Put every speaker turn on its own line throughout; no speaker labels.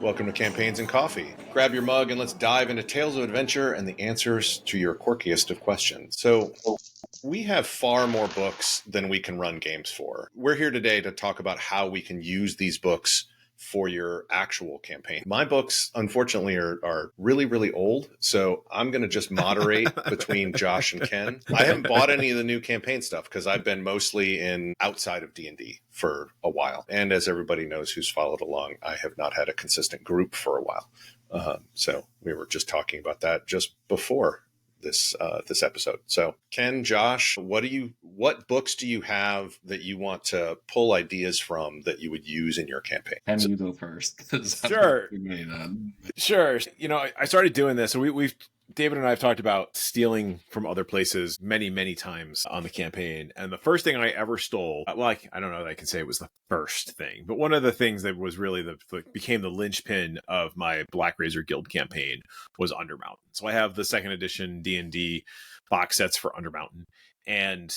Welcome to Campaigns and Coffee. Grab your mug and let's dive into tales of adventure and the answers to your quirkiest of questions. So, we have far more books than we can run games for. We're here today to talk about how we can use these books for your actual campaign. My books, unfortunately, are really, really old, so I'm going to just moderate between Josh and Ken. I haven't bought any of the new campaign stuff because I've been mostly in outside of D&D for a while. And as everybody knows who's followed along, I have not had a consistent group for a while. So we were just talking about that just before this episode. So Ken, Josh, what books do you have that you want to pull ideas from that you would use in your campaign?
Can you go first?
Sure. Sure. You know, I started doing this. So we've David and I have talked about stealing from other places many, many times on the campaign. And the first thing I ever stole, well, I don't know that I can say it was the first thing, but one of the things that was really became the linchpin of my Blackrazor Guild campaign was Undermountain. So I have the second edition D&D box sets for Undermountain. And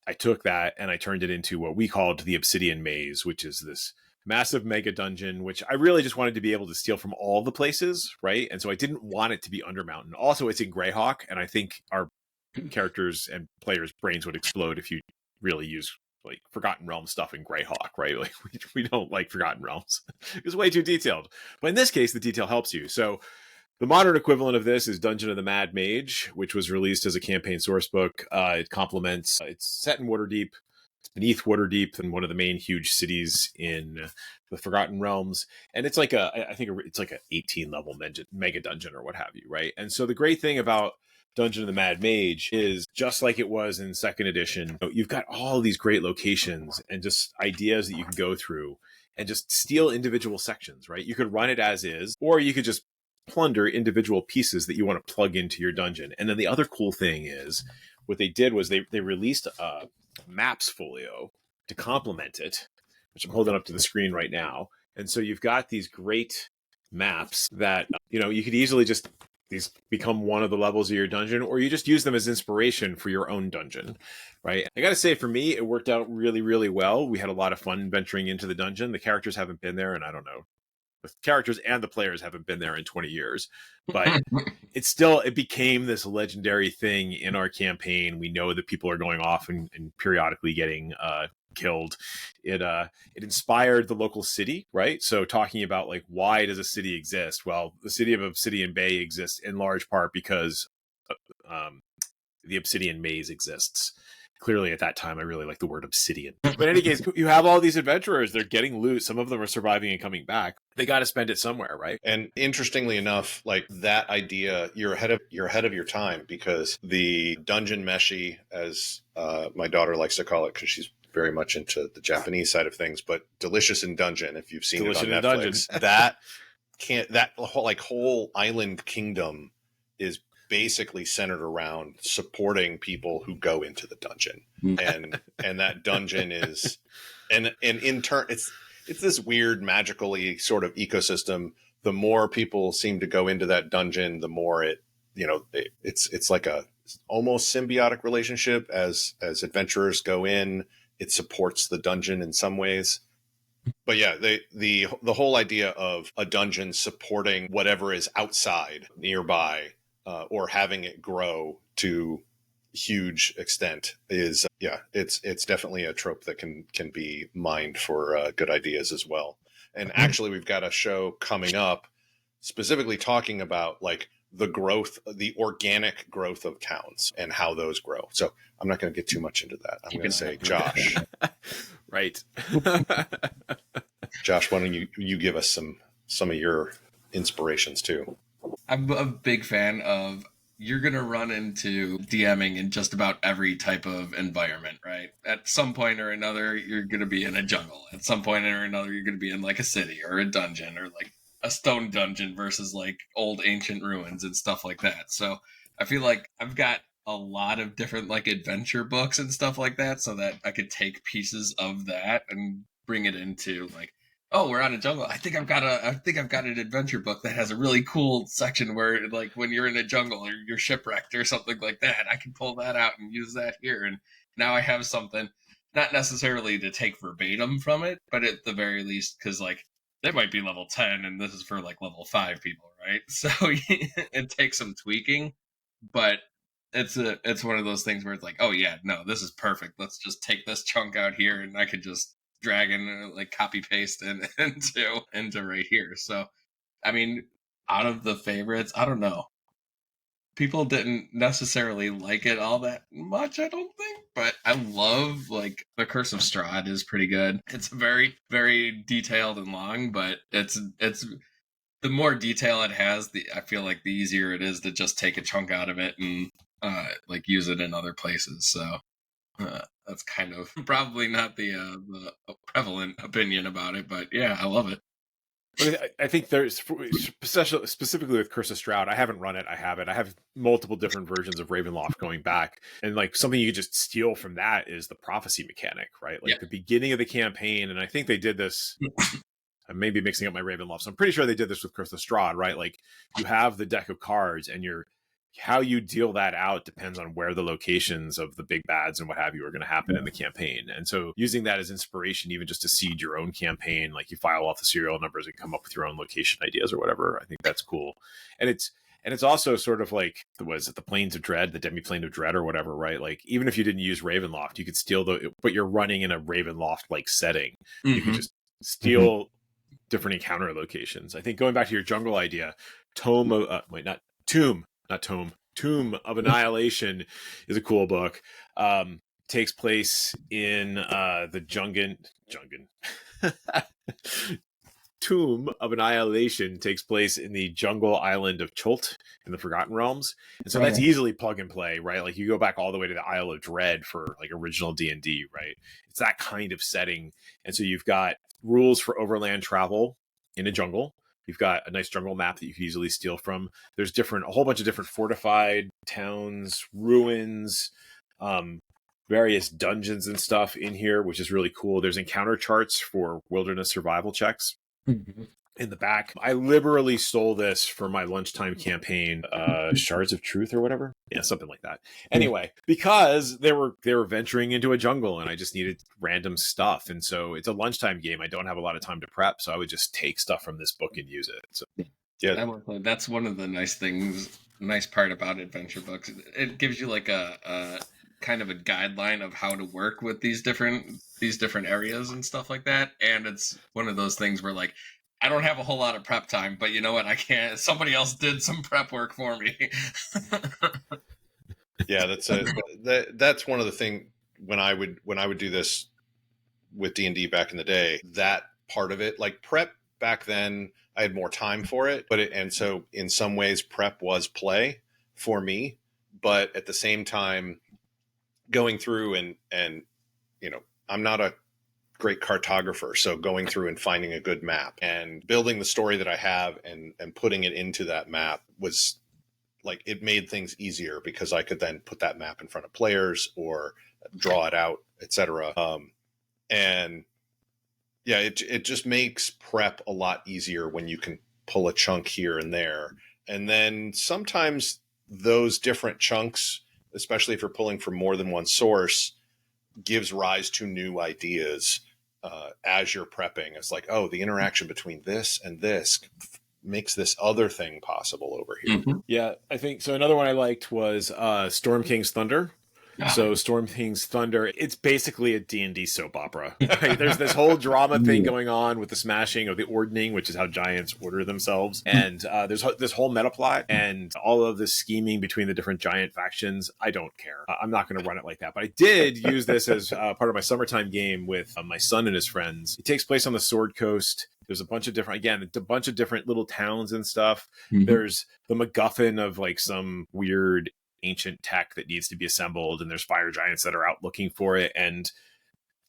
I took that and I turned it into what we called the Obsidian Maze, which is this massive mega dungeon, which I really just wanted to be able to steal from all the places, right? And so I didn't want it to be Undermountain. Also, it's in Greyhawk, and I think our characters and players' brains would explode if you really use like Forgotten Realms stuff in Greyhawk, right? Like we don't like Forgotten Realms. It's way too detailed. But in this case, the detail helps you. So the modern equivalent of this is Dungeon of the Mad Mage, which was released as a campaign source book. It complements, it's set in Waterdeep. It's beneath Waterdeep and one of the main huge cities in the Forgotten Realms. And it's like it's like an 18 level mega dungeon or what have you, right? And so the great thing about Dungeon of the Mad Mage is just like it was in second edition, you've got all these great locations and just ideas that you can go through and just steal individual sections, right? You could run it as is, or you could just plunder individual pieces that you want to plug into your dungeon. And then the other cool thing is what they did was they released maps folio to complement it, which I'm holding up to the screen right now. And so you've got these great maps that, you could easily just these become one of the levels of your dungeon, or you just use them as inspiration for your own dungeon, right? I got to say, for me, it worked out really, really well. We had a lot of fun venturing into the dungeon. The characters haven't been there, and I don't know, the characters and the players haven't been there in 20 years, but it became this legendary thing in our campaign. We know that people are going off and periodically getting killed. It inspired the local city, right? So talking about like, why does a city exist? Well, the city of Obsidian Bay exists in large part because the Obsidian Maze exists. Clearly, at that time, I really like the word obsidian. But in any case, you have all these adventurers. They're getting loot. Some of them are surviving and coming back. They got to spend it somewhere, right?
And interestingly enough, like that idea, you're ahead of your time, because the dungeon meshi, as my daughter likes to call it, because she's very much into the Japanese side of things, but Delicious in Dungeon, if you've seen
Delicious
it on Netflix, that whole island kingdom is basically centered around supporting people who go into the dungeon. And that dungeon is, and in turn, it's this weird magically sort of ecosystem. The more people seem to go into that dungeon, the more it's like a almost symbiotic relationship. As adventurers go in, it supports the dungeon in some ways. But yeah, the whole idea of a dungeon supporting whatever is outside, nearby, or having it grow to huge extent is, it's definitely a trope that can be mined for good ideas as well. And actually, we've got a show coming up specifically talking about like the organic growth of towns and how those grow. So I'm not going to get too much into that. I'm going to say, Josh.
Right.
Josh, why don't you give us some of your inspirations too?
I'm a big fan of, you're going to run into DMing in just about every type of environment, right? At some point or another, you're going to be in a jungle. At some point or another, you're going to be in like a city or a dungeon, or like a stone dungeon versus like old ancient ruins and stuff like that. So I feel like I've got a lot of different like adventure books and stuff like that, so that I could take pieces of that and bring it into like, oh, we're on a jungle. I think I've got an adventure book that has a really cool section where like when you're in a jungle or you're shipwrecked or something like that, I can pull that out and use that here. And now I have something, not necessarily to take verbatim from it, but at the very least, because like they might be level 10 and this is for like level 5 people, right? So it takes some tweaking, but it's one of those things where it's like, oh yeah, no, this is perfect. Let's just take this chunk out here and I could just drag and like copy paste into right here. So I mean, out of the favorites, I don't know. People didn't necessarily like it all that much, I don't think, but I love like the Curse of Strahd is pretty good. It's very, very detailed and long, but it's the more detail it has, I feel like the easier it is to just take a chunk out of it and like use it in other places. So that's kind of probably not the prevalent opinion about it, but yeah, I love it.
But I think there's specifically with Curse of Strahd. I haven't run it. I have multiple different versions of Ravenloft going back, and like something you just steal from that is the prophecy mechanic, right? Like the beginning of the campaign, and I think they did this. I may be mixing up my Ravenloft, so I'm pretty sure they did this with Curse of Strahd, right? Like you have the deck of cards, and how you deal that out depends on where the locations of the big bads and what have you are going to happen in the campaign. And so using that as inspiration, even just to seed your own campaign, like you file off the serial numbers and come up with your own location ideas or whatever. I think that's cool. And it's also sort of like, was it the Plains of Dread, the Demi-Plane of Dread or whatever, right? Like even if you didn't use Ravenloft, you could steal but you're running in a Ravenloft-like setting. Mm-hmm. You could just steal different encounter locations. I think going back to your jungle idea, Tomb of Annihilation is a cool book. Takes place in the Tomb of Annihilation takes place in the jungle island of Chult in the Forgotten Realms. And so that's easily plug and play, right? Like you go back all the way to the Isle of Dread for like original D&D, right? It's that kind of setting. And so you've got rules for overland travel in a jungle. You've got a nice jungle map that you can easily steal from. There's a whole bunch of different fortified towns, ruins, various dungeons and stuff in here, which is really cool. There's encounter charts for wilderness survival checks in the back. I liberally stole this for my lunchtime campaign, Shards of Truth or whatever. Yeah, something like that. Anyway, because they were venturing into a jungle and I just needed random stuff. And so it's a lunchtime game. I don't have a lot of time to prep. So I would just take stuff from this book and use it. So yeah.
That's one of the nice part about adventure books. It gives you like a kind of a guideline of how to work with these different areas and stuff like that. And it's one of those things where like, I don't have a whole lot of prep time, but you know what? I can't. Somebody else did some prep work for me.
Yeah, that's one of the things when I would do this with D&D back in the day. That part of it, like prep back then, I had more time for it, and so in some ways, prep was play for me. But at the same time, going through and you know, I'm not a great cartographer, so going through and finding a good map and building the story that I have and putting it into that map was like, it made things easier because I could then put that map in front of players or draw it out, etc. And yeah, it just makes prep a lot easier when you can pull a chunk here and there. And then sometimes those different chunks, especially if you're pulling from more than one source, gives rise to new ideas as you're prepping. It's like, oh, the interaction between this and this makes this other thing possible over here.
Mm-hmm. Yeah, I think so. Another one I liked was Storm King's Thunder. So Storm King's Thunder, it's basically a D&D soap opera. Right? There's this whole drama thing going on with the smashing of the ordning, which is how giants order themselves. And there's this whole meta plot and all of this scheming between the different giant factions. I don't care. I'm not going to run it like that. But I did use this as part of my summertime game with my son and his friends. It takes place on the Sword Coast. There's a bunch of different little towns and stuff. Mm-hmm. There's the MacGuffin of like some weird ancient tech that needs to be assembled, and there's fire giants that are out looking for it, and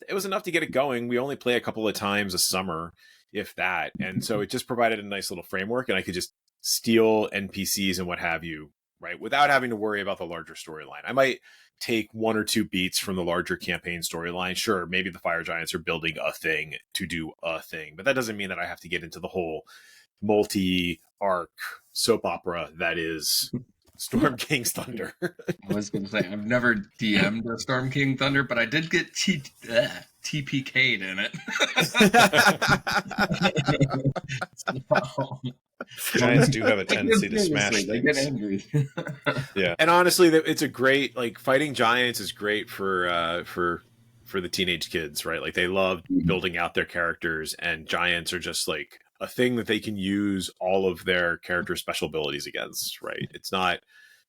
it was enough to get it going. We only play a couple of times a summer, if that, and so it just provided a nice little framework, and I could just steal NPCs and what have you, right, without having to worry about the larger storyline. I might take one or two beats from the larger campaign storyline. Sure, maybe the fire giants are building a thing to do a thing, but that doesn't mean that I have to get into the whole multi-arc soap opera that is Storm King's Thunder.
I was going to say, I've never DM'd a Storm King Thunder, but I did get TPK'd in it.
Giants do have a tendency to smash
They
things.
get angry.
Yeah.
And honestly, it's a great, like, fighting giants is great for the teenage kids, right? Like, they love building out their characters, and giants are just like a thing that they can use all of their character special abilities against, right? It's not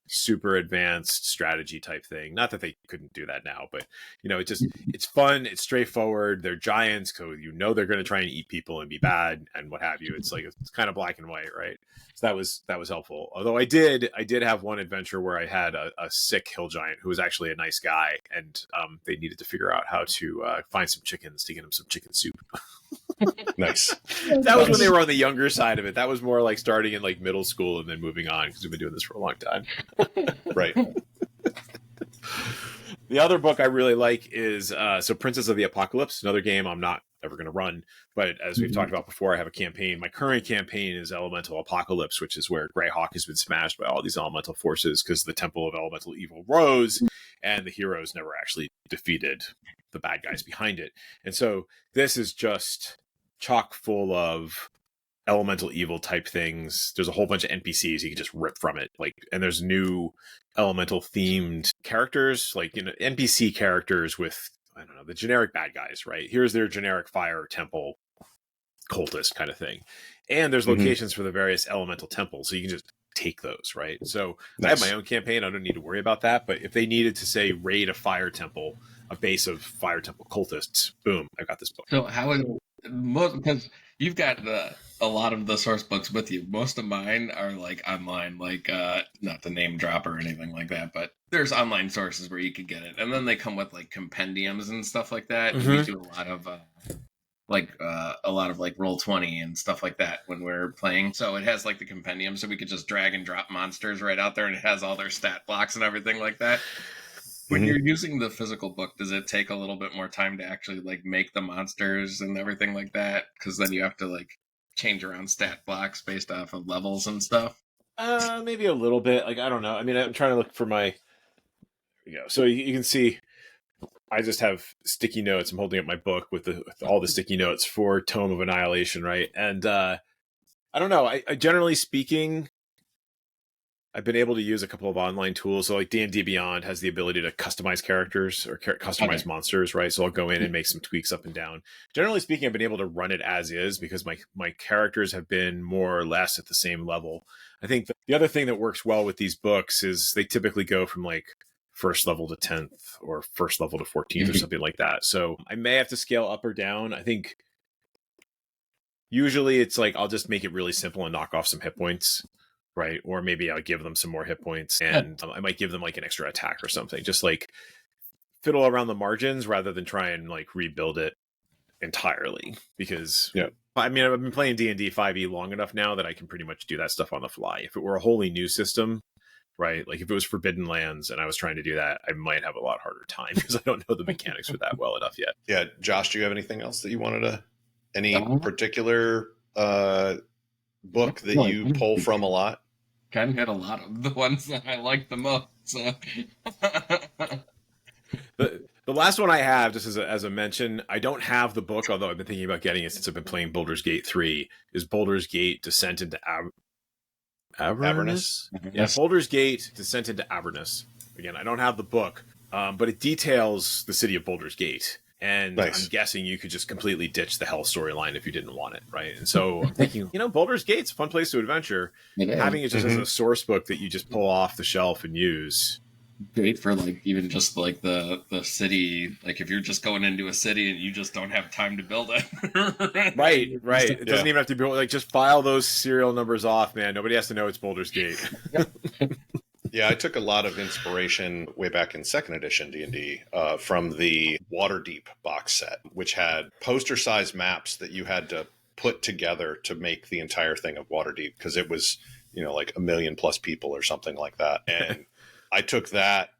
super advanced strategy type thing. Not that they couldn't do that now, but it's fun. It's straightforward. They're giants, so they're going to try and eat people and be bad and what have you. It's like, it's kind of black and white, right? So that was helpful. Although I did have one adventure where I had a sick hill giant who was actually a nice guy, and they needed to figure out how to find some chickens to get him some chicken soup.
Nice.
That was when they were on the younger side of it. That was more like starting in like middle school and then moving on, because we've been doing this for a long time.
Right.
The other book I really like is Princess of the Apocalypse, another game I'm not ever going to run. But as we've talked about before, I have a campaign. My current campaign is Elemental Apocalypse, which is where Greyhawk has been smashed by all these elemental forces because the Temple of Elemental Evil rose and the heroes never actually defeated the bad guys behind it. And so this is just chock full of elemental evil type things. There's a whole bunch of NPCs you can just rip from it, like, and there's new elemental themed characters, like, NPC characters with, I don't know, the generic bad guys, right? Here's their generic fire temple cultist kind of thing, and there's locations for the various elemental temples, so you can just take those, right? So nice. I have my own campaign. I don't need to worry about that. But if they needed to, say, raid a fire temple, a base of fire temple cultists, boom, I got this book.
So how is most, because you've got a lot of the source books with you. Most of mine are like online, like not to name drop or anything like that, but there's online sources where you could get it, and then they come with like compendiums and stuff like that. Mm-hmm. We do a lot of like Roll20 and stuff like that when we're playing. So it has like the compendium, so we could just drag and drop monsters right out there, and it has all their stat blocks and everything like that. When you're using the physical book, does it take a little bit more time to actually like make the monsters and everything like that? Because then you have to like change around stat blocks based off of levels and stuff.
Maybe a little bit. Like, I don't know. I mean, I'm trying to look for my. So you can see, I just have sticky notes. I'm holding up my book with all the sticky notes for Tome of Annihilation, right? And I don't know. I generally speaking, I've been able to use a couple of online tools. So like D&D Beyond has the ability to customize characters or customize monsters, right? So I'll go in and make some tweaks up and down. Generally speaking, I've been able to run it as is because my characters have been more or less at the same level. I think the other thing that works well with these books is they typically go from like first level to 10th or first level to 14th or something like that. So I may have to scale up or down. I think usually it's like I'll just make it really simple and knock off some hit points. Right. Or maybe I'll give them some more hit points, and I might give them like an extra attack or something. Just like fiddle around the margins rather than try and like rebuild it entirely. Because I mean, I've been playing D&D 5e long enough now that I can pretty much do that stuff on the fly. If it were a wholly new system, right? Like if it was Forbidden Lands and I was trying to do that, I might have a lot harder time because I don't know the mechanics for that well enough yet.
Yeah. Josh, do you have anything else that you wanted to, any particular book that you pull from a lot?
Ken had a lot of the ones that I like the most. So.
The last one I have, just as a mention, I don't have the book, although I've been thinking about getting it since I've been playing Baldur's Gate 3, is Baldur's Gate Descent into Avernus? Yeah, Baldur's Gate Descent into Avernus. Again, I don't have the book, but it details the city of Baldur's Gate. And nice. I'm guessing you could just completely ditch the Hell storyline if you didn't want it, right? And so I'm thinking, Baldur's Gate's a fun place to adventure. Having it just as a source book that you just pull off the shelf and use.
Great for like even just like the city, like if you're just going into a city and you just don't have time to build it.
Right. It doesn't even have to be like just file those serial numbers off, man. Nobody has to know it's Baldur's Gate.
Yeah, I took a lot of inspiration way back in 2nd edition D&D from the Waterdeep Boxed Set, which had poster-sized maps that you had to put together to make the entire thing of Waterdeep, because it was, like 1 million plus people or something like that. And I took that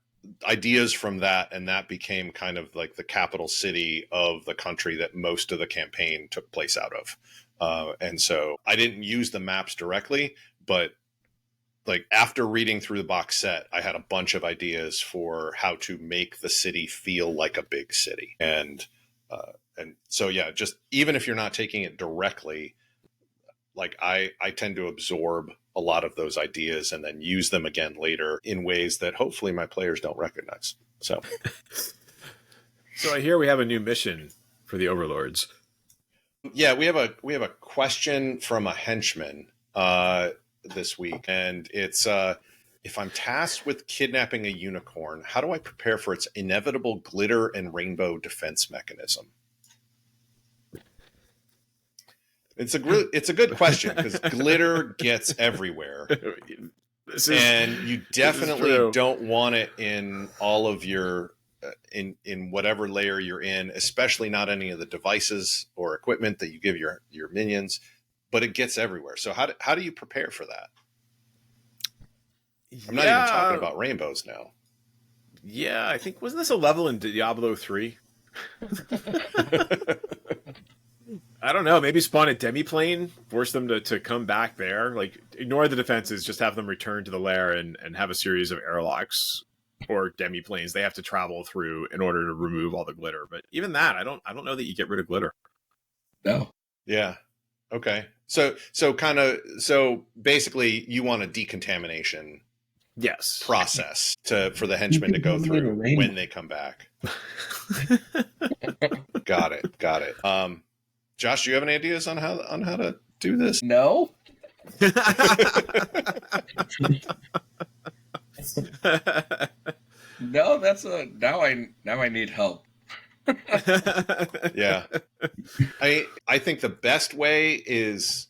ideas from that, and that became kind of like the capital city of the country that most of the campaign took place out of. And so I didn't use the maps directly, but like after reading through the box set, I had a bunch of ideas for how to make the city feel like a big city. And so, yeah, just even if you're not taking it directly, like I tend to absorb a lot of those ideas and then use them again later in ways that hopefully my players don't recognize. So,
so I hear we have a new mission for the Overlords.
Yeah, we have a question from a henchman this week, and it's if I'm tasked with kidnapping a unicorn, how do I prepare for its inevitable glitter and rainbow defense mechanism? It's a good question because glitter gets everywhere, and you definitely don't want it in all of your in whatever layer you're in, especially not any of the devices or equipment that you give your minions. But it gets everywhere. So how do you prepare for that? I'm not even talking about rainbows now.
Yeah, I think wasn't this a level in Diablo 3? I don't know. Maybe spawn a demiplane, force them to come back there. Like, ignore the defenses, just have them return to the lair and have a series of airlocks or demiplanes they have to travel through in order to remove all the glitter. But even that, I don't know that you get rid of glitter.
No.
Yeah. Okay. So basically, you want a decontamination process for the henchmen to go through when they come back. Got it. Josh, do you have any ideas on how to do this?
No. No, that's now I need help.
Yeah. I think the best way is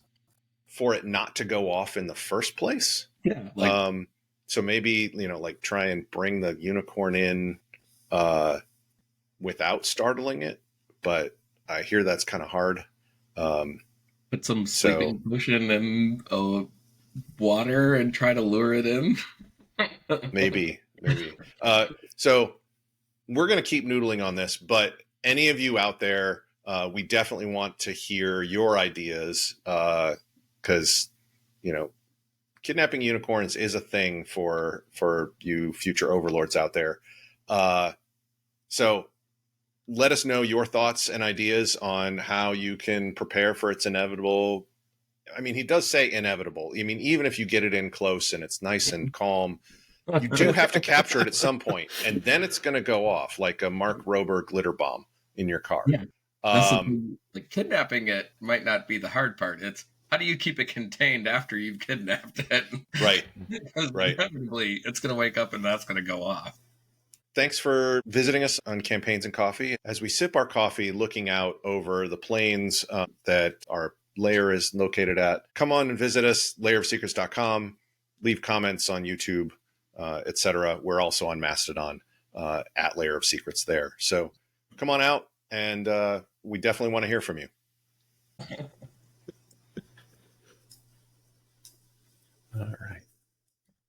for it not to go off in the first place.
Yeah.
So maybe, like try and bring the unicorn in without startling it, but I hear that's kind of hard.
Put some sleeping potion and water and try to lure it in.
Maybe. So we're going to keep noodling on this, but any of you out there, we definitely want to hear your ideas because, kidnapping unicorns is a thing for you future overlords out there. So let us know your thoughts and ideas on how you can prepare for its inevitable. I mean, he does say inevitable. I mean, even if you get it in close and it's nice and calm, you do have to capture it at some point, and then it's going to go off like a Mark Rober glitter bomb in your car.
Yeah. Like kidnapping it might not be the hard part. It's how do you keep it contained after you've kidnapped it?
Right.
Right. Inevitably, it's going to wake up and that's going to go off.
Thanks for visiting us on Campaigns and Coffee. As we sip our coffee, looking out over the plains that our lair is located at, come on and visit us, layerofsecrets.com. Leave comments on YouTube, etc. We're also on Mastodon at Layer of Secrets there. So come on out, and we definitely want to hear from you.